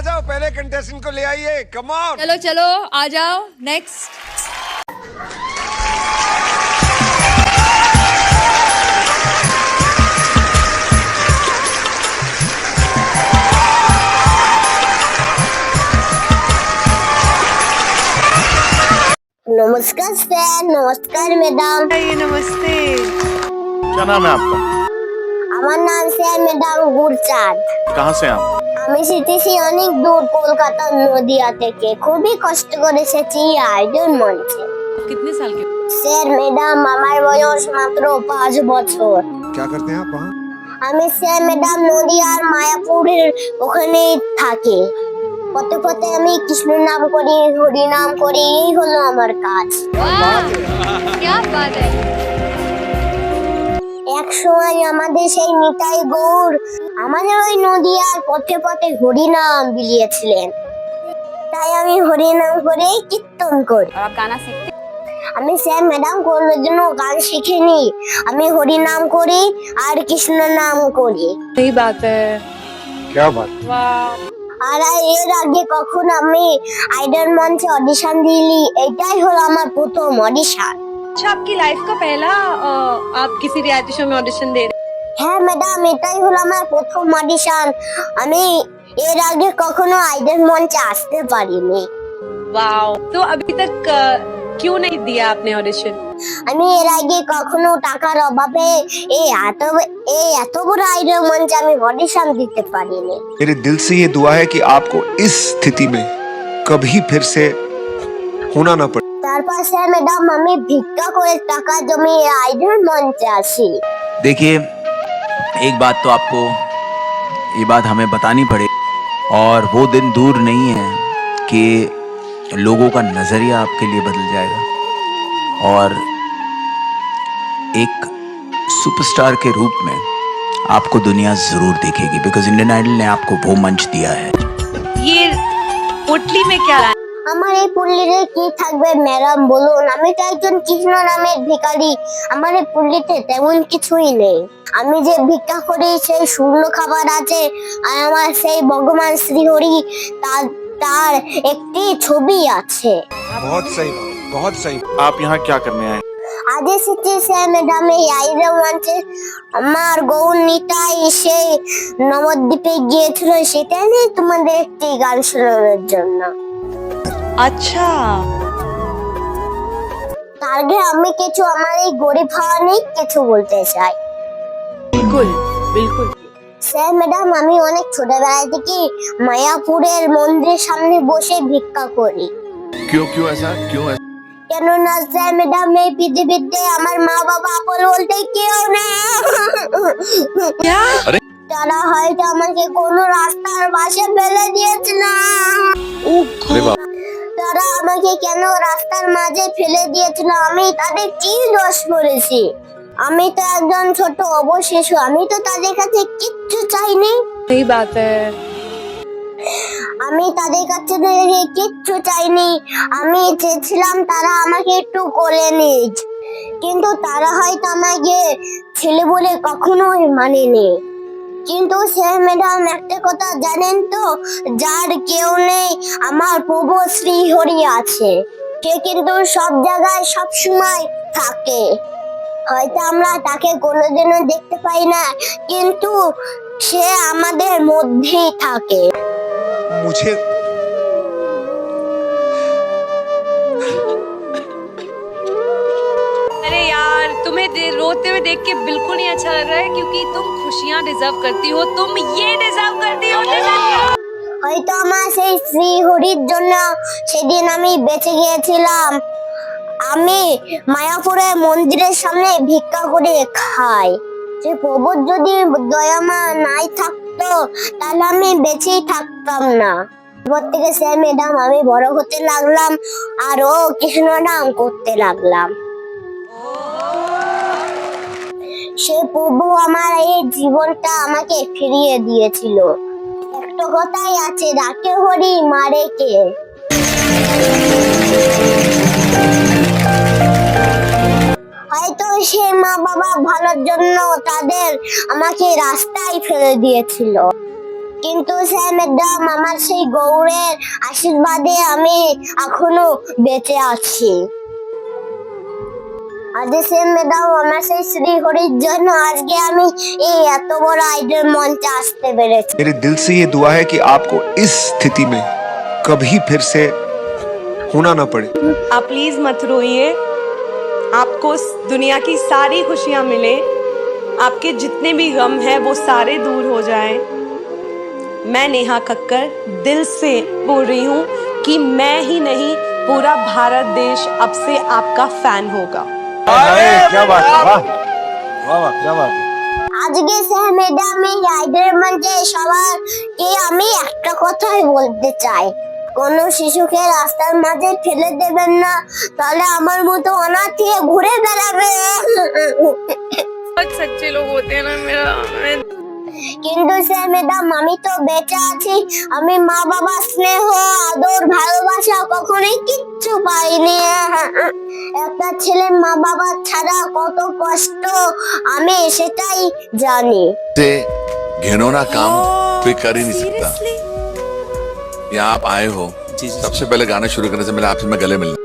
जाओ पहले कंटेस्टेंट को ले आइए, कम ऑन। चलो चलो आ जाओ नेक्स्ट। नमस्कार सर, नमस्कार मैडम। नमस्ते। क्या नाम है आपका? আমার নাম স্যার ম্যাডাম গুরচাঁদ। कहाँ से आप? আমি এসেছি অনেক দূর, কলকাতা নদিয়া থেকে। খুবই কষ্ট করে এসেছি আইডল মঞ্চে। कितने साल के? স্যার ম্যাডাম আমার বয়স মাত্র 5 বছর। क्या करते हैं आप वहाँ? আমি স্যার ম্যাডাম নদিয়ার মায়াপুরের ওখানেই থাকি। পথে পথে আমি কৃষ্ণ নাম করি, হরি নাম করি, এই হলো আমার কাজ। क्या बात है। এক সময় আমাদের সেই নিতাই গৌর আমাদের ওই নদিয়ার পথে পথে হরিনাম বিলিয়েছিলেন, তাই আমি হরিনাম করে কীর্তন করি। और आप गाना सीखते? আমি স্যার ম্যাডাম কোনো জন্য গান শিখিনি, আমি হরিনাম করি আর কৃষ্ণ নাম করি। सही बात है। क्या बात? আর এর আগে কখন আমি আইডল মঞ্চে অডিশন দিলি, এটাই হলো আমার প্রথম অডিশন। अच्छा, आपकी लाइफ का पहला आप किसी रियलिटी शो में ऑडिशन दे रहे হ্যাঁ ম্যাডাম, এটাই হলো আমার প্রথম অডিশন। আমি এর আগে কখনো আইডল মঞ্চে আসতে পারিনি। हैं? वाओ। तो अभी तक क्यों नहीं दिया आपने ऑडिशन? আমি এর আগে কখনো টাকার অভাবে এত বড় আইডল মঞ্চে আমি অডিশন দিতে পারিনি। मेरे दिल से ये दुआ है कि आपको इस स्थिति में कभी फिर से होना ना पड़े। তারপর স্যার ম্যাডাম আমি ভিক্ষা করে টাকা জমিয়ে আইডল মঞ্চে আসি। देखिए, एक बात तो आपको ये बात हमें बतानी पड़े, और वो दिन दूर नहीं है कि लोगों का नज़रिया आपके लिए बदल जाएगा और एक सुपरस्टार के रूप में आपको दुनिया ज़रूर देखेगी, बिकॉज इंडियन आइडल ने आपको वो मंच दिया है। ये पोटली में क्या रहा है? আমার এই পুল্লিতে কি থাকবে ম্যাডাম বলুন? আমি তো একজন কৃষ্ণ নামের ভিখারি, আমার এই পুল্লিতে তেমন কিছুই নেই। আমি যে ভিক্ষা করি সেই শূন্য খাবার আছে, আর আমার সেই ভগবান শ্রীহরি তার একটি ছবি আছে। बहुत सही, बहुत सही। आप यहाँ क्या करने आए? আজ এসেছি স্যার ম্যাডাম এই আইডল মঞ্চে। আমার গৌর নিতাই সেই নবদ্বীপে গিয়েছিল, সেটা নিয়ে তোমাদের একটি গান শোনানোর জন্য। अच्छा। তার আগে আমি কিছু আমার এই গরিব হওয়া নিয়ে কিছু বলতে চাই। बिल्कुल बिल्कुल। স্যার ম্যাডাম আমি অনেক ছোটবেলা থেকে মায়াপুরের মন্দিরের সামনে বসে ভিক্ষা করি। क्यों क्यों ऐसा? क्यों ऐसा? কেননা স্যার ম্যাডাম এই পৃথিবীতে আমার মা বাবা আপন বলতে কেউ নেই। क्या? তারা হয়তো আমাকে কোনো রাস্তার পাশে ফেলে দিয়েছিল। अरे बाप। তারা আমাকে কেন রাস্তার মাঝে ফেলে দিয়েছিল, আমি তাদের কি দোষ করেছি? আমি তো একজন ছোট অবশিশু, আমি তো তাদের কাছে কিচ্ছু চাইনি। सही बात है। আমি তাদের কাছে থেকে কিচ্ছু চাইনি, আমি চেয়েছিলাম তারা আমাকে একটু কোলে নিক, কিন্তু তারা হয়তো আমাকে ছেলে বলে কখনোই মানেনি। কিন্তু স্যার ম্যাডাম একটা কথা জানেন তো, যার কেউ নেই আমার প্রভু শ্রী হরি আছে, সে কিন্তু সব জায়গায় সব সময় থাকে। হয়তো আমরা তাকে কোনোদিনও দেখতে পাই না, কিন্তু সে আমাদের মধ্যেই থাকে। मुझे अरे यार, तुम्हें रोते हुए देख के बिल्कुल नहीं अच्छा लग रहा है, क्योंकि तुम खुशियाँ डिजर्व करती हो, तुम ये डिजर्व करती हो। হয়তো আমার সেই শ্রী হরির জন্য সেদিন আমি বেঁচে গিয়েছিলাম। আমি মায়াপুরের মন্দিরের সামনে ভিক্ষা করে খাই। সে প্রভুর যদি দয়ামা নাই থাকতো তাহলে আমি বেঁচেই থাকতাম না। এরপর থেকে স্যার ম্যাডাম আমি বড় হতে লাগলাম আর ও কৃষ্ণ নাম করতে লাগলাম। সে প্রভু আমার এই জীবনটা আমাকে ফিরিয়ে দিয়েছিল। একটা কথাই আছে, ডাকে হরি মারে কে। হয়তো সে মা বাবা ভালোর জন্য তাদের আমাকে রাস্তায় ফেলে দিয়েছিল। কিন্তু স্যার ম্যাডাম আমার সেই গৌড়ের আশীর্বাদে আমি এখনো বেঁচে আছি। আজ স্যার ম্যাডাম আমার সেই শ্রী হরির জন্য আজকে আমি এই এত বড় আইডল মঞ্চে আসতে পেরেছি। मेरे दिल से ये दुआ है कि आपको इस स्थिति में कभी फिर से होना ना पड़े। आप प्लीज मत रोइए, आपको दुनिया की सारी खुशियां मिले, आपके जितने भी गम हैं वो सारे दूर हो जाएं। मैं नेहा कक्कर दिल से बोल रही हूँ कि मैं ही नहीं पूरा भारत देश अब से आपका फैन होगा। क्या बात है, वाह वाह वाह, क्या बात है। আজকে স্যার ম্যাডাম এই আইডল মঞ্চে সবাইকে আমি একটা কথাই বলতে চাই, কোন শিশুকে রাস্তার মাঝে ফেলে দেবেন না, তাহলে আমার মতো অনাথ হয়ে ঘুরে বেড়াবে। बहुत सच्चे लोग होते हैं ना मेरा কিন্তু স্যার ম্যাডাম আমি তো বেঁচে আছি, আমি মা বাবা স্নেহ আদর ভালোবাসা কখনোই কিচ্ছু পাইনি। একটা ছেলে মা বাবা ছাড়া কত কষ্ট আমি সেটাই জানি। से घिनौना काम कोई कर ही नहीं सकता। यहाँ आप आए हो, सबसे पहले गाना शुरू करने से पहले आपसे मैं गले मिलना।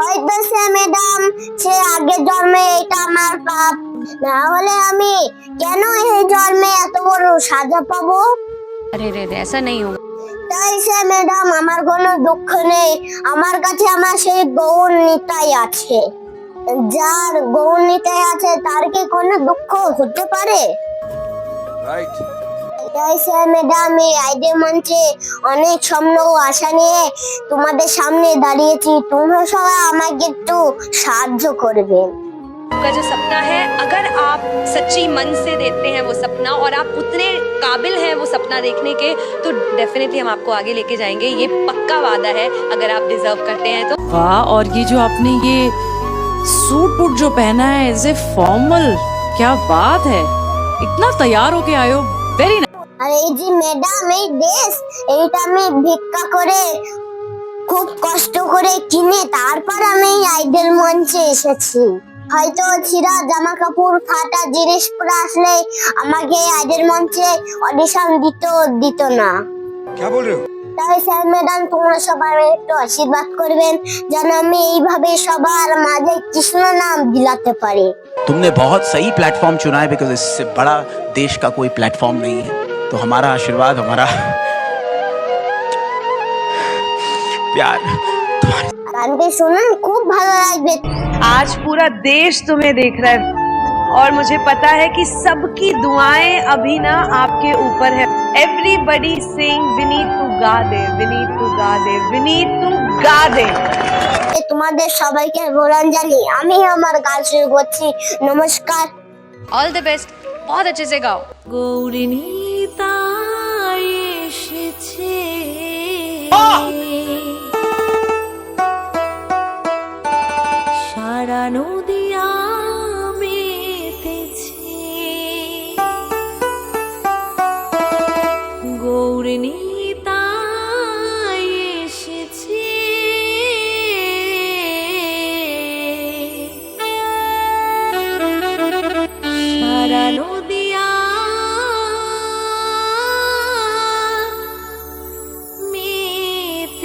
হয়তো স্যার ম্যাডাম সে আগের জন্মে এটা আমার পাপ, না হলে আমি কেন এই জন্মে এত বড় সাজা পাবো? अरे रे रे ऐसा नहीं होगा। তাই স্যার ম্যাডাম আমার কোনো দুঃখ নেই, আমার কাছে আমার সেই গৌর নিতাই আছে। যার গৌর নিতাই আছে তার কি কোনো দুঃখ হতে পারে? राइट। তাই স্যার ম্যাডাম এই আইডল মঞ্চে অনেক স্বপ্ন ও আশা নিয়ে তোমাদের সামনে দাঁড়িয়েছি, তোমরা সবাই আমাকে একটু সাহায্য করবেন। आपका जो सपना है, अगर आप सच्ची मन से देते हैं वो सपना और आप उतने काबिल हैं वो सपना देखने के, तो डेफिनेटली हम आपको आगे लेके जाएंगे। ये पक्का वादा है, अगर आप डिजर्व करते हैं तो। वाह, और ये जो आपने ये सूट बूट जो पहना है एज ए फॉर्मल, क्या बात है, इतना तैयार होके आए हो, वेरी नाइस। আর এই যে ম্যাডাম এই ড্রেস এইটা আমি ভিক্ষা করে খুব কষ্ট করে কিনে তারপর আমি এই আইডল মঞ্চে এসেছি। হয়তো ছিঁড়া জামা কাপড় ফাটা জিনিস পরে আসলে আমাকে আইডল মঞ্চে অডিশন দিত না। क्या बोल रहे हो? তাই স্যার ম্যাডাম তোমরা সবাই একটু আশীর্বাদ করবেন যেন আমি এইভাবে সবার মাঝে কৃষ্ণ নাম দিলাতে পারি। तुमने बहुत सही प्लेटफॉर्म चुना है, बिकॉज इससे बड़ा देश का कोई प्लेटफॉर्म नहीं है। तो हमारा आशीर्वाद, हमारा प्यार গানটি শুনুন, খুব ভালো লাগবে। आज पूरा देश तुम्हें देख रहा है और मुझे पता है कि सबकी दुआएं अभी ना आपके ऊपर है। एवरीबडी सिंग विनीत तू गा दे, विनीत तू गा दे, विनीत तू गा दे। তোমাদের সবাইকে রোলাঞ্জালি, আমি আমার গান শুরু করছি। নমস্কার। ऑल द बेस्ट, बहुत अच्छे से गाओ। গৌরিনী তাই এসেছে, সারা নদিয়া মেতেছে, গৌরিনী তাই এসেছে, সারা নদিয়া মেতেছে।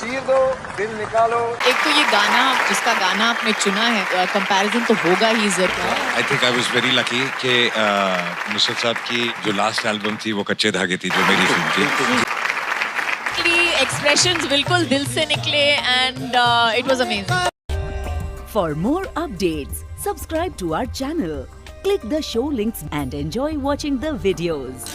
एक तो ये गाना जिसका गाना आपने चुना है कंपैरिजन तो होगा ही जरूर. I think I was very lucky कि नुसरत साहब की जो लास्ट एल्बम थी वो कच्चे धागे थी जो मेरी फिल्म की. एक्सप्रेशंस बिल्कुल दिल से निकले and it was amazing. For more updates, subscribe to our channel, click the show links and enjoy watching the videos.